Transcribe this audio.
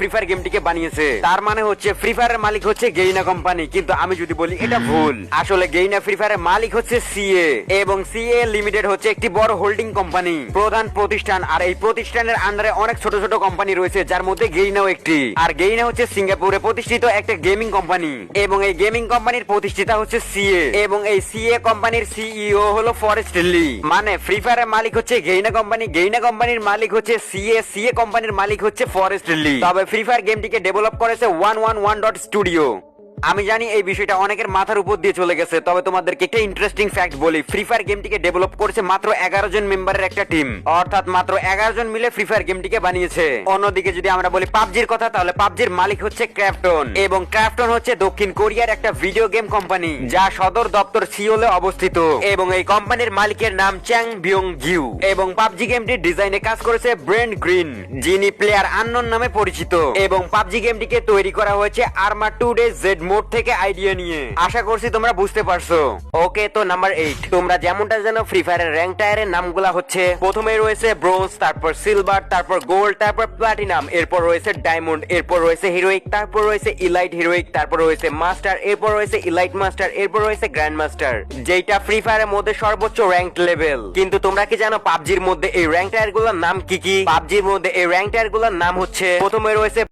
Free fire গেমটিকে বানিয়েছে। তার মানে হচ্ছে ফ্রি ফায়ারের মালিক হচ্ছে গেইনা কোম্পানি, কিন্তু আমি যদি বলি এটা ভুল। আসলে গেইনা ফ্রি ফায়ারের মালিক হচ্ছে সিএ, এবং সিএ লিমিটেড হচ্ছে একটি বড় হোল্ডিং কোম্পানি, প্রধান প্রতিষ্ঠান। আর এই প্রতিষ্ঠানের আন্ডারে অনেক ছোট ছোট কোম্পানি রয়েছে, যার মধ্যে গেইনাও একটি। আর গেইনা হচ্ছে সিঙ্গাপুরে প্রতিষ্ঠিত একটা গেমিং কোম্পানি, এবং এই গেমিং কোম্পানির প্রতিষ্ঠাতা হচ্ছে সিএ, এবং এই সিএ কোম্পানির সিইও হলো ফরেস্ট লি। মানে ফ্রি ফায়ারের মালিক হচ্ছে গেইনা কোম্পানি, গেইনা কোম্পানির মালিক হচ্ছে সিএ, সিএ কোম্পানির মালিক হচ্ছে ফরেস্ট লি। তবে ফ্রি ফায়ার গেমটিকে ডেভেলপ করেছে 111 স্টুডিও। আমি জানি এই বিষয়টা অনেকের মাথার উপর দিয়ে চলে গেছে, তবে তোমাদেরকে একটা ইন্টারেস্টিং ফ্যাক্ট বলি। ফ্রি ফায়ার গেমটিকে ডেভেলপ করেছে মাত্র 11 জন মেম্বারের একটা টিম, অর্থাৎ মাত্র 11 জন মিলে ফ্রি ফায়ার গেমটিকে বানিয়েছে। অন্যদিকে যদি আমরা বলি পাবজির কথা, তাহলে পাবজির মালিক হচ্ছে ক্রাফটন, এবং ক্রাফটন হচ্ছে দক্ষিণ কোরিয়ার একটা ভিডিও গেম কোম্পানি, যা সদর দপ্তর সিওলে অবস্থিত, এবং এই কোম্পানির মালিকের নাম চ্যাং বিয়ং গিউ। এবং পাবজি গেমটির ডিজাইনে কাজ করেছে ব্রেন্ড গ্রিন, যিনি প্লেয়ার আননোন নামে পরিচিত। এবং পাবজি গেমটিকে তৈরি করা হয়েছে আর্মা 2 ডে জেড মোড থেকে আইডিয়া নিয়ে। আশা করছি তোমরা বুঝতে পারছো। ওকে, তো নাম্বার 8, তোমরা যেমনটা জানো ফ্রি ফায়ারের র্যাঙ্ক টায়ারের নামগুলা হচ্ছে, প্রথমে রয়েছে ব্রোঞ্জ, তারপর সিলভার, তারপর গোল্ড, তারপর প্লাটিনাম, এরপর রয়েছে ডায়মন্ড, এরপর রয়েছে হিরোইক, তারপর রয়েছে ইলাইট হিরোইক, তারপর রয়েছে মাস্টার, এরপর রয়েছে ইলাইট মাস্টার, এরপর রয়েছে গ্র্যান্ড মাস্টার, যেটা ফ্রি ফায়ারের মধ্যে সর্বোচ্চ র্যাঙ্ক লেভেল। কিন্তু তোমরা কি জানো পাবজির মধ্যে এই র্যাঙ্ক টায়ার গুলোর নাম কি কি? পাবজির মধ্যে এই র্যাঙ্ক টায়ার গুলোর নাম হচ্ছে, প্রথমে রয়েছে